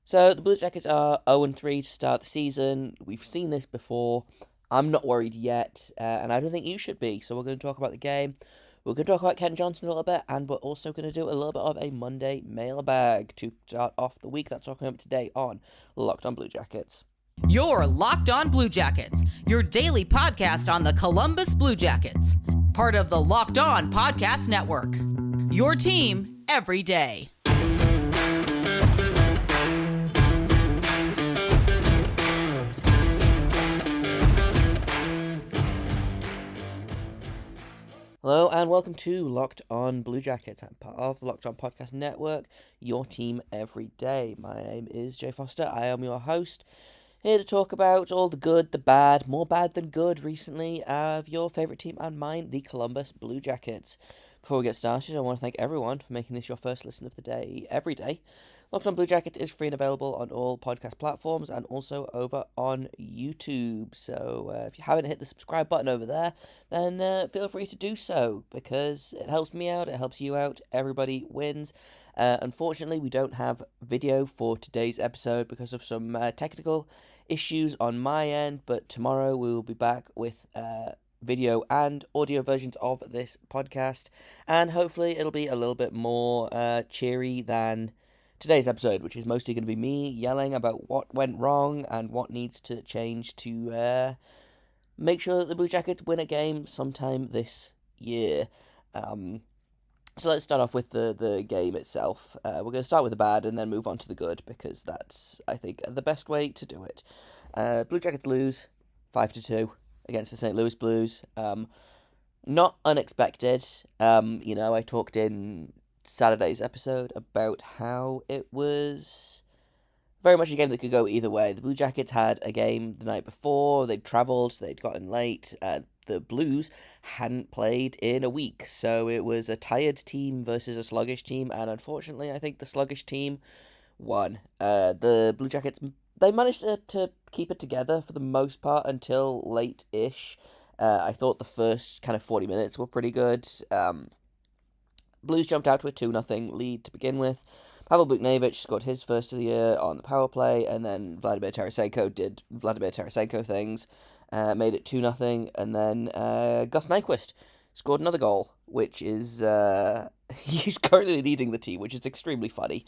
So the Blue Jackets are 0-3 to start the season. We've seen this before. I'm not worried yet, and I don't think you should be. So we're going to talk about the game. We're going to talk about Ken Johnson a little bit, and we're also going to do a little bit of a Monday Mailbag to start off the week. That's all coming up today on Locked On Blue Jackets. You're Locked On Blue Jackets, your daily podcast on the Columbus Blue Jackets, part of the Locked On Podcast Network. Your team every day. Hello and welcome to Locked On Blue Jackets. I'm part of the Locked On Podcast Network, your team every day. My name is Jay Foster. I am your host, here to talk about all the good, the bad, more bad than good recently, of your favourite team and mine, the Columbus Blue Jackets. Before we get started, I want to thank everyone for making this your first listen of the day every day. Locked On Blue Jacket is free and available on all podcast platforms and also over on YouTube. So if you haven't hit the subscribe button over there, then feel free to do so because it helps me out, it helps you out, everybody wins. Unfortunately, we don't have video for today's episode because of some technical issues on my end, but tomorrow we will be back with video and audio versions of this podcast, and hopefully it'll be a little bit more cheery than today's episode, which is mostly going to be me yelling about what went wrong and what needs to change to make sure that the Blue Jackets win a game sometime this year. So let's start off with the game itself. We're going to start with the bad and then move on to the good, because that's, I think, the best way to do it. Blue Jackets lose 5-2 against the St. Louis Blues. Not unexpected. I talked in Saturday's episode about how it was very much a game that could go either way. The Blue Jackets had a game the night before, they'd travelled, they'd gotten late, the Blues hadn't played in a week, so it was a tired team versus a sluggish team, and unfortunately I think the sluggish team won. The Blue Jackets, they managed to keep it together for the most part until late-ish. I thought the first kind of 40 minutes were pretty good. Blues jumped out to a 2-0 lead to begin with. Pavel Buchnevich scored his first of the year on the power play, and then Vladimir Tarasenko did Vladimir Tarasenko things, made it 2-0, and then Gus Nyquist scored another goal, which is, he's currently leading the team, which is extremely funny.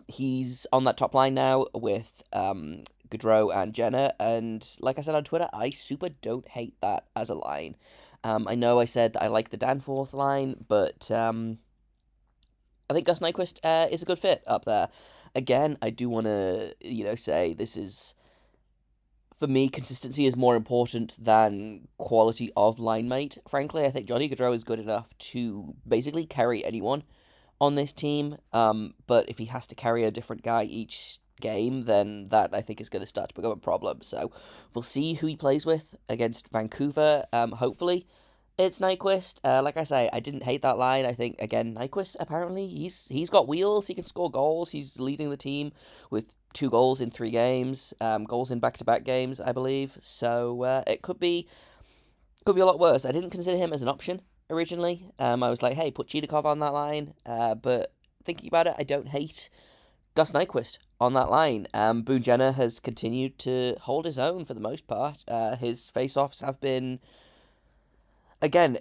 He's on that top line now with Gaudreau and Jenner, and like I said on Twitter, I super don't hate that as a line. I know I said that I like the Danforth line, but I think Gus Nyquist is a good fit up there. Again, I do want to, say this is, for me, consistency is more important than quality of line mate. Frankly, I think Johnny Gaudreau is good enough to basically carry anyone on this team, but if he has to carry a different guy each game, then that I think is going to start to become a problem. So we'll see who he plays with against Vancouver. Hopefully it's Nyquist. Like I say, I didn't hate that line. I think, again, Nyquist, apparently he's got wheels, he can score goals, he's leading the team with 2 goals in 3 games, goals in back-to-back games, I believe. So it could be a lot worse. I didn't consider him as an option originally. I was like, hey, put Chidakov on that line, but thinking about it, I don't hate Gus Nyquist on that line. Boone Jenner has continued to hold his own for the most part. His face-offs have been, again,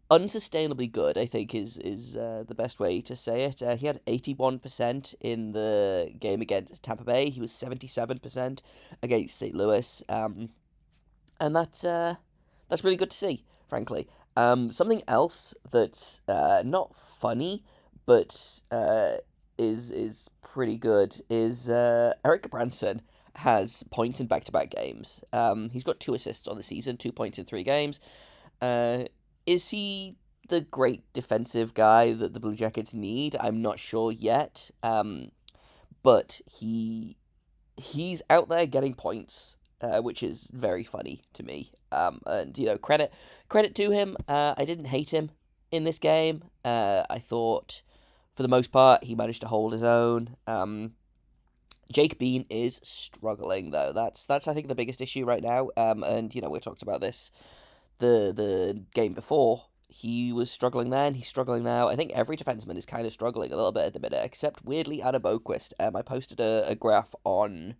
unsustainably good, I think is the best way to say it. He had 81% in the game against Tampa Bay. He was 77% against St. Louis. And that's really good to see, frankly. Something else that's not funny, but is pretty good is Erik Branson has points in back-to-back games. He's got 2 assists on the season, 2 points in 3 games. Is he the great defensive guy that the Blue Jackets need? I'm not sure yet. But he's out there getting points, which is very funny to me. And credit to him. I didn't hate him in this game. I thought, for the most part, he managed to hold his own. Jake Bean is struggling, though. That's I think the biggest issue right now. And we talked about this the game before He was struggling then, he's struggling now. I think every defenseman is kind of struggling a little bit at the minute, except weirdly Adam Boquist. I posted a graph on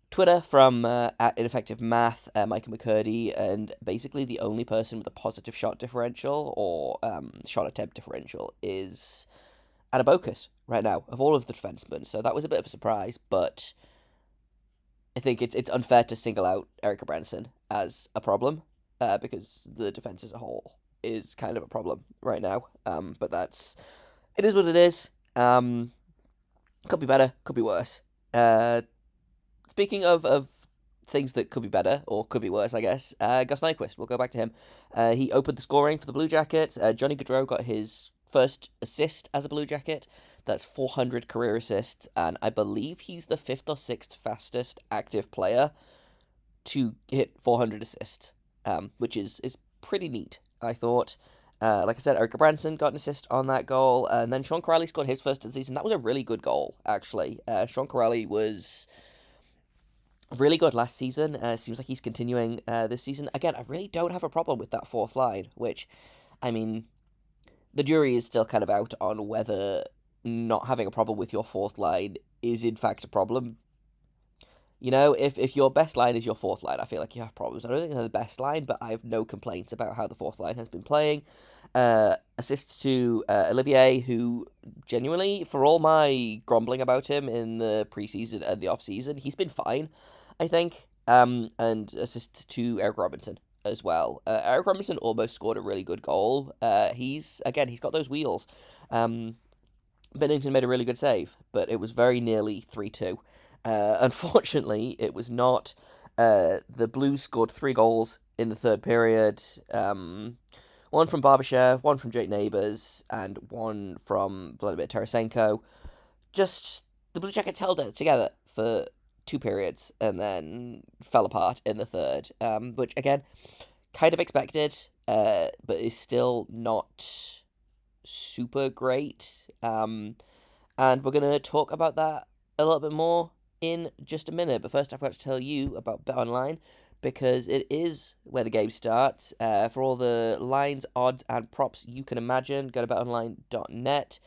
Twitter from at Ineffective Math, Micah McCurdy, and basically the only person with a positive shot differential or shot attempt differential is Adam Boquist right now, of all of the defensemen. So that was a bit of a surprise, but I think it's unfair to single out Erica Branson as a problem because the defense as a whole is kind of a problem right now. But it is what it is. Could be better, could be worse. Speaking of things that could be better, or could be worse, I guess, Gus Nyquist, we'll go back to him. He opened the scoring for the Blue Jackets. Johnny Gaudreau got his first assist as a Blue Jacket. That's 400 career assists, and I believe he's the 5th or 6th fastest active player to hit 400 assists, which is pretty neat, I thought. Like I said, Erica Branson got an assist on that goal, and then Sean Corrali scored his first of the season. That was a really good goal, actually. Sean Corrali was really good last season. Seems like he's continuing this season. Again, I really don't have a problem with that fourth line, which, I mean, the jury is still kind of out on whether not having a problem with your fourth line is in fact a problem. You know, if your best line is your fourth line, I feel like you have problems. I don't think they're the best line, but I have no complaints about how the fourth line has been playing. Assist to Olivier, who genuinely, for all my grumbling about him in the preseason and the offseason, he's been fine, I think. And assist to Eric Robinson as well. Eric Robinson almost scored a really good goal. He's got those wheels. Bennington made a really good save, but it was very nearly 3-2. Unfortunately, it was not. The Blues scored 3 goals in the third period. One from Barbashev, one from Jake Neighbours, and one from Vladimir Tarasenko. Just, the Blue Jackets held it together for 2 periods and then fell apart in the third, which, again, kind of expected, but is still not super great. And we're going to talk about that a little bit more in just a minute. But first, I've got to tell you about BetOnline, because it is where the game starts. For all the lines, odds, and props you can imagine, go to betonline.net.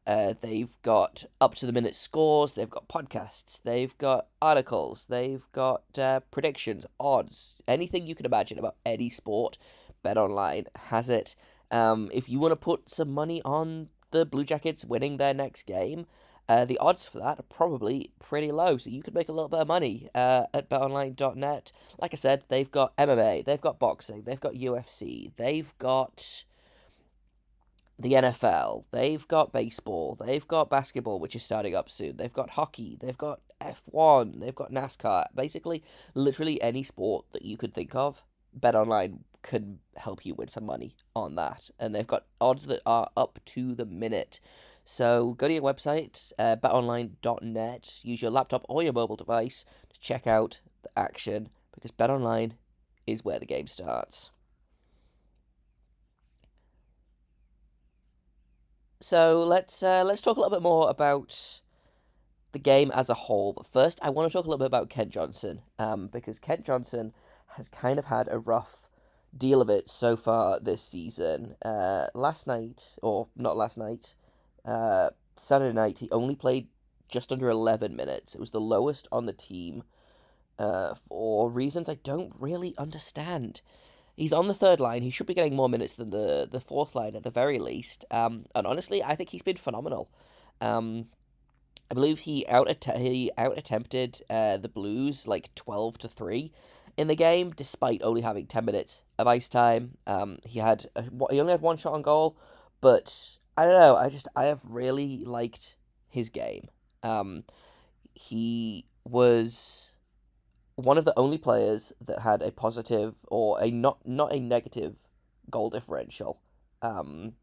They've got up-to-the-minute scores, they've got podcasts, they've got articles, they've got predictions, odds, anything you can imagine about any sport, BetOnline has it. If you want to put some money on the Blue Jackets winning their next game, the odds for that are probably pretty low, so you could make a little bit of money at betonline.net. Like I said, they've got MMA, they've got boxing, they've got UFC, they've got the NFL, they've got baseball, they've got basketball, which is starting up soon, they've got hockey, they've got F1, they've got NASCAR, basically literally any sport that you could think of. BetOnline could help you win some money on that, and they've got odds that are up to the minute. So go to your website, betonline.net, use your laptop or your mobile device to check out the action, because BetOnline is where the game starts. So let's talk a little bit more about the game as a whole. But first, I want to talk a little bit about Kent Johnson, because Kent Johnson has kind of had a rough deal of it so far this season. Saturday night, he only played just under 11 minutes. It was the lowest on the team for reasons I don't really understand. He's on the third line. He should be getting more minutes than the fourth line at the very least. And honestly, I think he's been phenomenal. I believe he out attempted the Blues like 12-3 in the game, despite only having 10 minutes of ice time. He only had 1 shot on goal, but I don't know. I have really liked his game. He was one of the only players that had a positive or a not a negative goal differential. On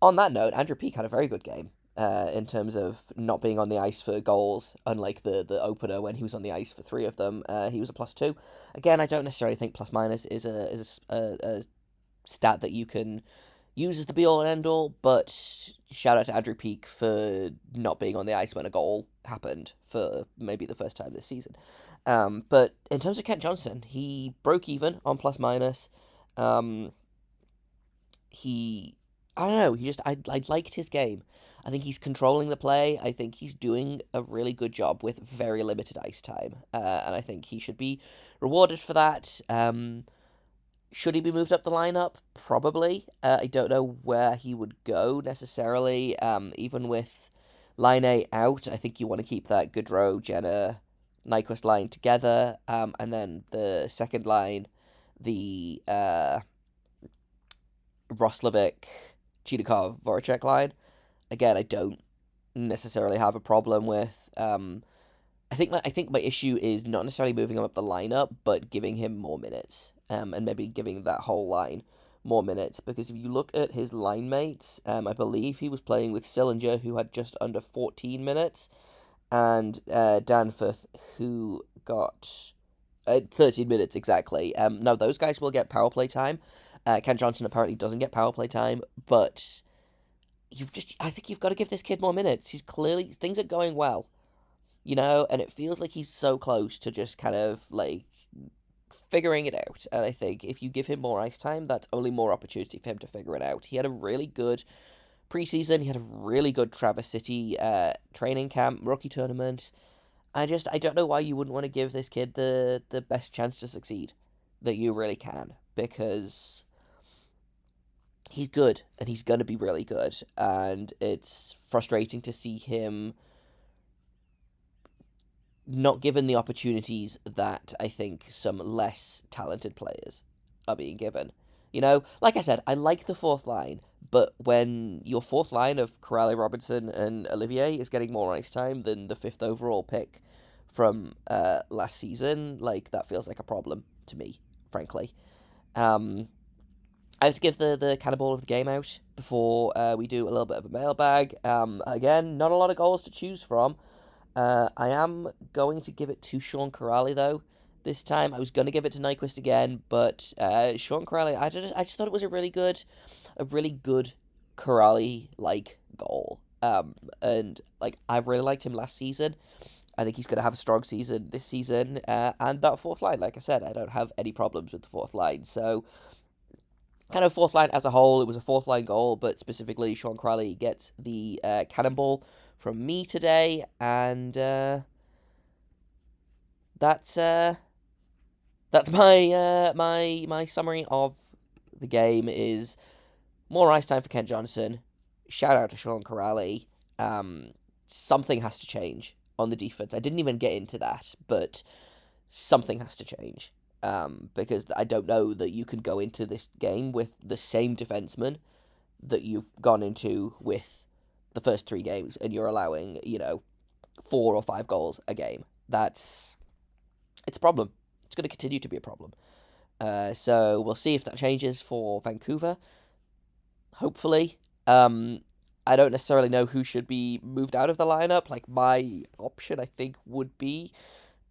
that note, Andrew Peeke had a very good game. In terms of not being on the ice for goals, unlike the opener when he was on the ice for 3 of them. He was a +2. Again, I don't necessarily think plus minus is a stat that you can use as the be all and end all, but shout out to Andrew Peeke for not being on the ice when a goal happened for maybe the first time this season. But in terms of Kent Johnson, he broke even on plus minus. I don't know, I liked his game. I think he's controlling the play. I think he's doing a really good job with very limited ice time. And I think he should be rewarded for that. Should he be moved up the lineup? Probably. I don't know where he would go necessarily. Even with line A out, I think you want to keep that Gaudreau, Jenner, Nyquist line together. And then the second line, the Roslovic, Chidakov, Voracek line. Again, I don't necessarily have a problem with. I think my issue is not necessarily moving him up the lineup, but giving him more minutes, and maybe giving that whole line more minutes. Because if you look at his line mates, I believe he was playing with Sillinger, who had just under 14 minutes, and Danforth, who got 13 minutes exactly. Now those guys will get power play time. Ken Johnson apparently doesn't get power play time, but I think you've got to give this kid more minutes. He's clearly, things are going well, and it feels like he's so close to just kind of like figuring it out. And I think if you give him more ice time, that's only more opportunity for him to figure it out. He had a really good preseason. He had a really good Traverse City training camp, rookie tournament. I don't know why you wouldn't want to give this kid the best chance to succeed that you really can, because he's good and he's going to be really good. And it's frustrating to see him not given the opportunities that I think some less talented players are being given. Like I said, I like the fourth line, but when your fourth line of Corrali, Robinson, and Olivier is getting more ice time than the fifth overall pick from last season, like, that feels like a problem to me, frankly. I have to give the cannonball of the game out before we do a little bit of a mailbag. Again, not a lot of goals to choose from. I am going to give it to Sean Corrali, though, this time. I was going to give it to Nyquist again, but Sean Corrali, I just thought it was a really good Corrali-like goal. And, like, I really liked him last season. I think he's going to have a strong season this season. And that fourth line, like I said, I don't have any problems with the fourth line. So, kind of fourth line as a whole, it was a fourth line goal, but specifically Sean Crowley gets the cannonball from me today, and that's my summary of the game. Is more ice time for Kent Johnson. Shout out to Sean Corrali. Something has to change on the defense. I didn't even get into that, but something has to change. Because I don't know that you can go into this game with the same defenseman that you've gone into with the first three games, and you're allowing, 4 or 5 goals a game. It's a problem. It's going to continue to be a problem. So we'll see if that changes for Vancouver. Hopefully. I don't necessarily know who should be moved out of the lineup. Like, my option, I think, would be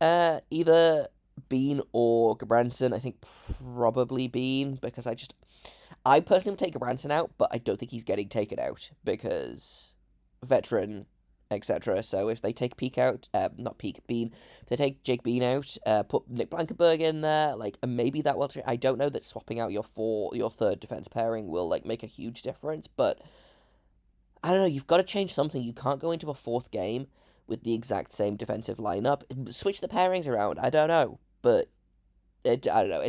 either Bean or Gabranson. I think probably Bean, because I personally would take Gabranson out, but I don't think he's getting taken out because veteran, etc. So if they take Bean, if they take Jake Bean out, put Nick Blankenberg in there, like, and maybe that will. I don't know that swapping out your third defense pairing will, like, make a huge difference, but I don't know. You've got to change something. You can't go into a fourth game with the exact same defensive lineup. Switch the pairings around. I don't know, but I don't know.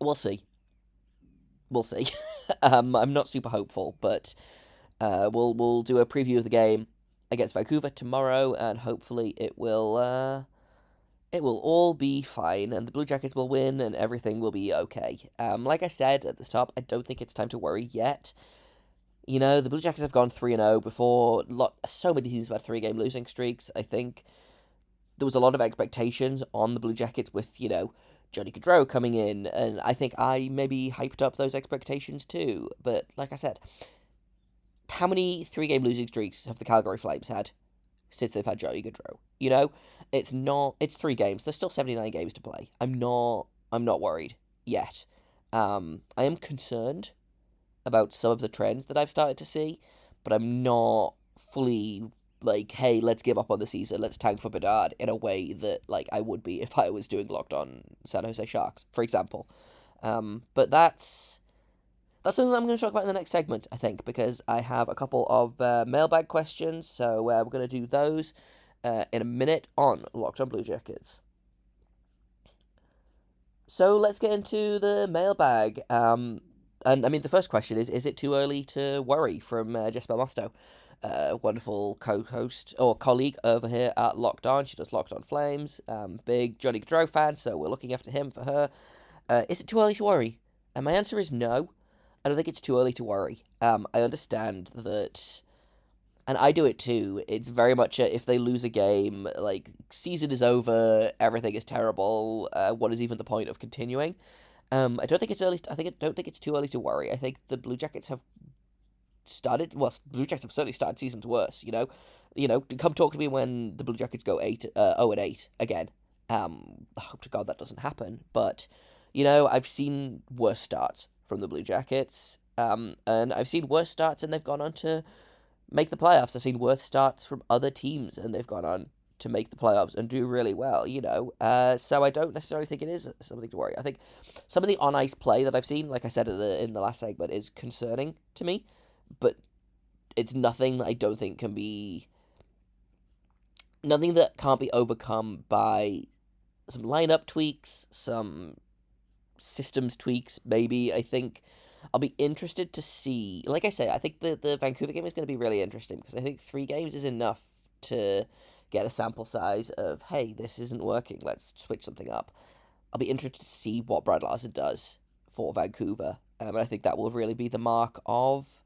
We'll see. We'll see. I'm not super hopeful, but we'll do a preview of the game against Vancouver tomorrow, and hopefully it will all be fine, and the Blue Jackets will win, and everything will be okay. Like I said at the top, I don't think it's time to worry yet. The Blue Jackets have gone 3-0 before. So many teams have had 3-game losing streaks. I think there was a lot of expectations on the Blue Jackets with, Johnny Gaudreau coming in, and I think I maybe hyped up those expectations too. But like I said, how many 3-game losing streaks have the Calgary Flames had since they've had Johnny Gaudreau? It's 3 games. There's still 79 games to play. I'm not worried yet. I am concerned about some of the trends that I've started to see, but I'm not fully like, hey, let's give up on the season, let's tank for Bedard, in a way that, like, I would be if I was doing Locked On San Jose Sharks, for example. But that's that's something that I'm going to talk about in the next segment, I think, because I have a couple of mailbag questions, so we're going to do those in a minute on Locked on Blue Jackets. So let's get into the mailbag. And I mean, the first question is it too early to worry, from Jessica Mosto, wonderful co-host or colleague over here at Locked On. She does Locked On Flames. Big Johnny Gaudreau fan, so we're looking after him for her. Is it too early to worry? And my answer is no. I don't think it's too early to worry. I understand that, and I do it too. It's very much if they lose a game, like, season is over, everything is terrible. What is even the point of continuing? I don't think it's early. I don't think it's too early to worry. I think the Blue Jackets have started. Well, Blue Jackets have certainly started seasons worse. Come talk to me when the Blue Jackets go 0-8 again. I hope to God that doesn't happen. But I've seen worse starts from the Blue Jackets. And I've seen worse starts, and they've gone on to make the playoffs. I've seen worse starts from other teams, and they've gone on to make the playoffs and do really well, So I don't necessarily think it is something to worry. I think some of the on-ice play that I've seen, like I said in the last segment, is concerning to me, but it's nothing that I don't think nothing that can't be overcome by some lineup tweaks, some systems tweaks, maybe. I think I'll be interested to see. Like I say, I think the Vancouver game is going to be really interesting, because I think 3 games is enough to get a sample size of, hey, this isn't working, let's switch something up. I'll be interested to see what Brad Larson does for Vancouver. And I think that will really be the mark of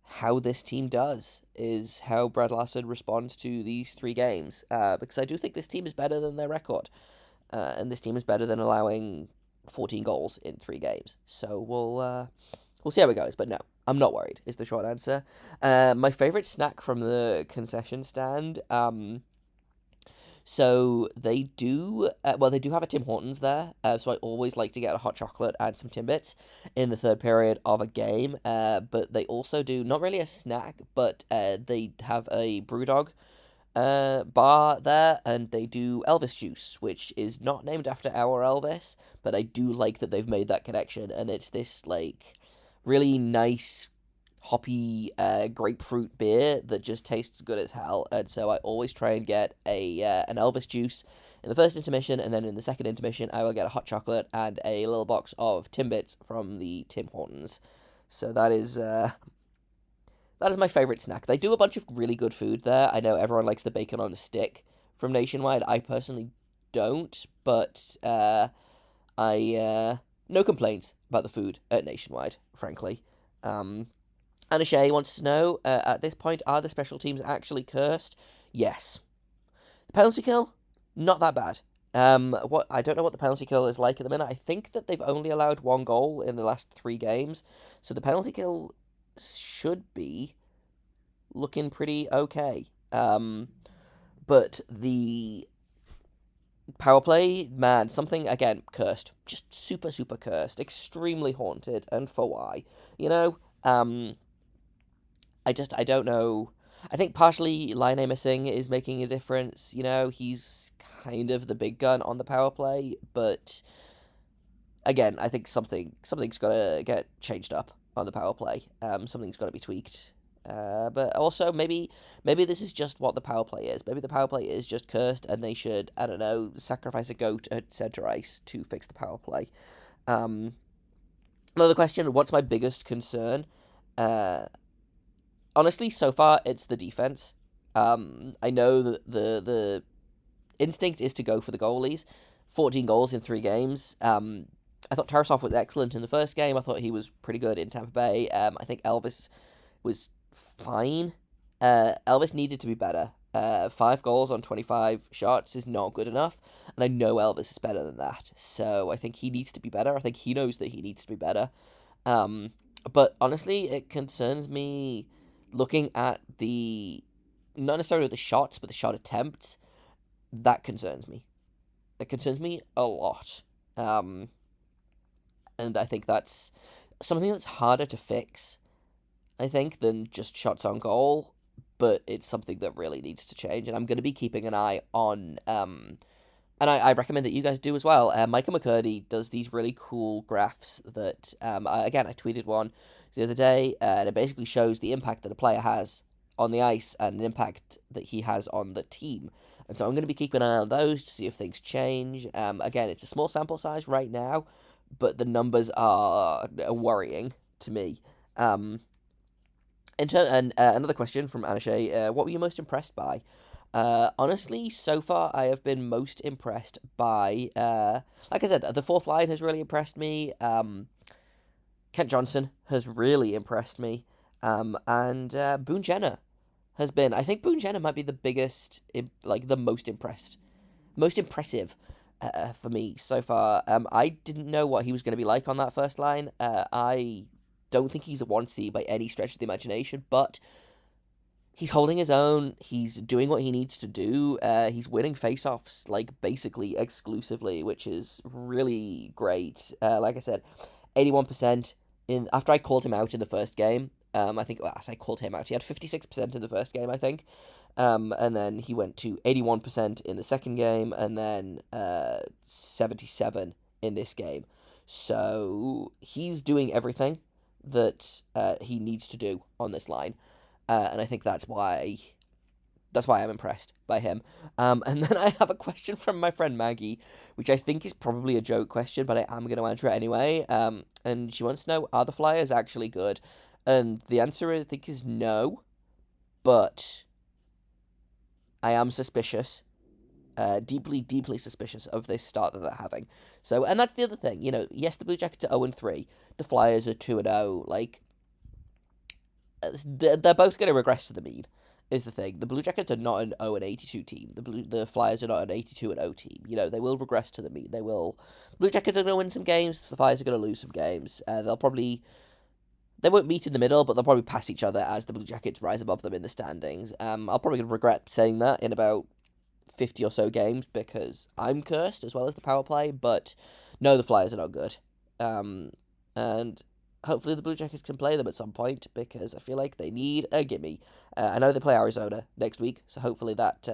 how this team does, is how Brad Larson responds to these 3 games. Because I do think this team is better than their record. And this team is better than allowing 14 goals in 3 games. So we'll see how it goes. But no, I'm not worried, is the short answer. My favorite snack from the concession stand. So they do have a Tim Hortons there. So I always like to get a hot chocolate and some Timbits in the third period of a game. But they also do, not really a snack, but they have a Brewdog bar there, and they do Elvis juice, which is not named after our Elvis, but I do like that they've made that connection, and it's this, like, really nice hoppy grapefruit beer that just tastes good as hell. And so I always try and get an Elvis juice in the first intermission, and then in the second intermission I will get a hot chocolate and a little box of Timbits from the Tim Hortons. So that is my favorite snack. They do a bunch of really good food there. I know everyone likes the bacon on a stick from Nationwide. I personally don't, but I no complaints about the food at Nationwide, frankly. Anna Shea wants to know, at this point, are the special teams actually cursed? Yes. The penalty kill, not that bad. I don't know what the penalty kill is like at the minute. I think that they've only allowed 1 goal in the last 3 games, so the penalty kill should be looking pretty okay. But the power play, man, something, again, cursed. Just super, super cursed. Extremely haunted, and for why? I don't know. I think partially Laine missing is making a difference. He's kind of the big gun on the power play, but again, I think something's got to get changed up on the power play. Something's got to be tweaked. But also, maybe this is just what the power play is. Maybe the power play is just cursed, and they should, I don't know, sacrifice a goat at center ice to fix the power play. Another question, what's my biggest concern? Honestly, so far, it's the defense. I know that the instinct is to go for the goalies. 14 goals in 3 games. I thought Tarasov was excellent in the first game. I thought he was pretty good in Tampa Bay. I think Elvis was fine. Elvis needed to be better. 5 goals on 25 shots is not good enough, and I know Elvis is better than that. So I think he needs to be better. I think he knows that he needs to be better. But honestly, it concerns me looking at not necessarily the shots, but the shot attempts. That concerns me. It concerns me a lot. And I think that's something that's harder to fix, I think, than just shots on goal, but it's something that really needs to change, and I'm going to be keeping an eye on and I recommend that you guys do as well. Micah McCurdy does these really cool graphs that, again, I tweeted one the other day, and it basically shows the impact that a player has on the ice and the impact that he has on the team. And so I'm going to be keeping an eye on those to see if things change. Again, it's a small sample size right now, but the numbers are worrying to me. Another question from Anashay, what were you most impressed by? Honestly, so far I have been most impressed by, like I said, the fourth line has really impressed me. Kent Johnson has really impressed me. And Boone Jenner has been. I think Boone Jenner might be the biggest, the most impressive for me so far. I didn't know what he was going to be like on that first line. I don't think he's a 1C by any stretch of the imagination, but he's holding his own. He's doing what he needs to do. He's winning faceoffs, basically exclusively, which is really great. Like I said, 81% after I called him out in the first game. I think, as I called him out, he had 56% in the first game, I think. And then he went to 81% in the second game, and then 77 in this game. So he's doing everything that he needs to do on this line. And I think that's why I'm impressed by him. And then I have a question from my friend Maggie, which I think is probably a joke question, but I am going to answer it anyway. And she wants to know, are the Flyers actually good? And the answer I think is no, but I am suspicious, deeply, deeply suspicious of this start that they're having. So, and that's the other thing, yes, the Blue Jackets are 0-3, the Flyers are 2-0, they're both going to regress to the mean, is the thing. The Blue Jackets are not an 0-82 team. The Flyers are not an 82-0 team. They will regress to the mean. The Blue Jackets are going to win some games. The Flyers are going to lose some games. They won't meet in the middle, but they'll probably pass each other as the Blue Jackets rise above them in the standings. I'll probably regret saying that in about 50 or so games because I'm cursed as well as the power play. But no, the Flyers are not good. And hopefully the Blue Jackets can play them at some point because I feel like they need a gimme. I know they play Arizona next week, so hopefully that,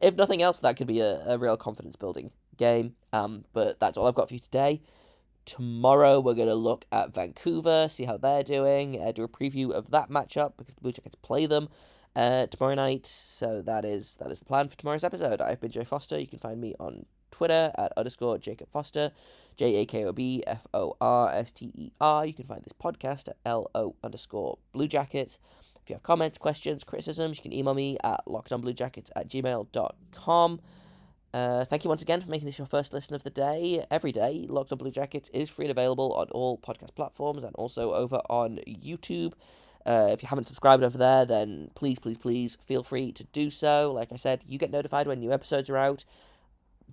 if nothing else, that could be a real confidence-building game. But that's all I've got for you today. Tomorrow we're going to look at Vancouver, see how they're doing, do a preview of that matchup because the Blue Jackets play them tomorrow night. So that is the plan for tomorrow's episode. I've been Jay Foster. You can find me on Twitter at _Jacob Foster, JAKOBFORSTER. You can find this podcast at LO_Blue Jackets. If you have comments, questions, criticisms, you can email me at lockedonbluejackets@gmail.com. Thank you once again for making this your first listen of the day. Every day, Locked On Blue Jackets is free and available on all podcast platforms and also over on YouTube. If you haven't subscribed over there, then please feel free to do so. Like I said, you get notified when new episodes are out.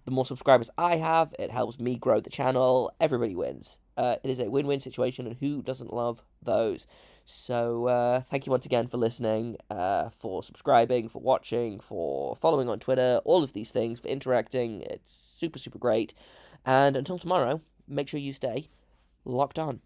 The more subscribers I have, it helps me grow the channel. Everybody wins. It is a win-win situation, and who doesn't love those? So thank you once again for listening, for subscribing, for watching, for following on Twitter, all of these things, for interacting. It's super, super great. And until tomorrow, make sure you stay locked on.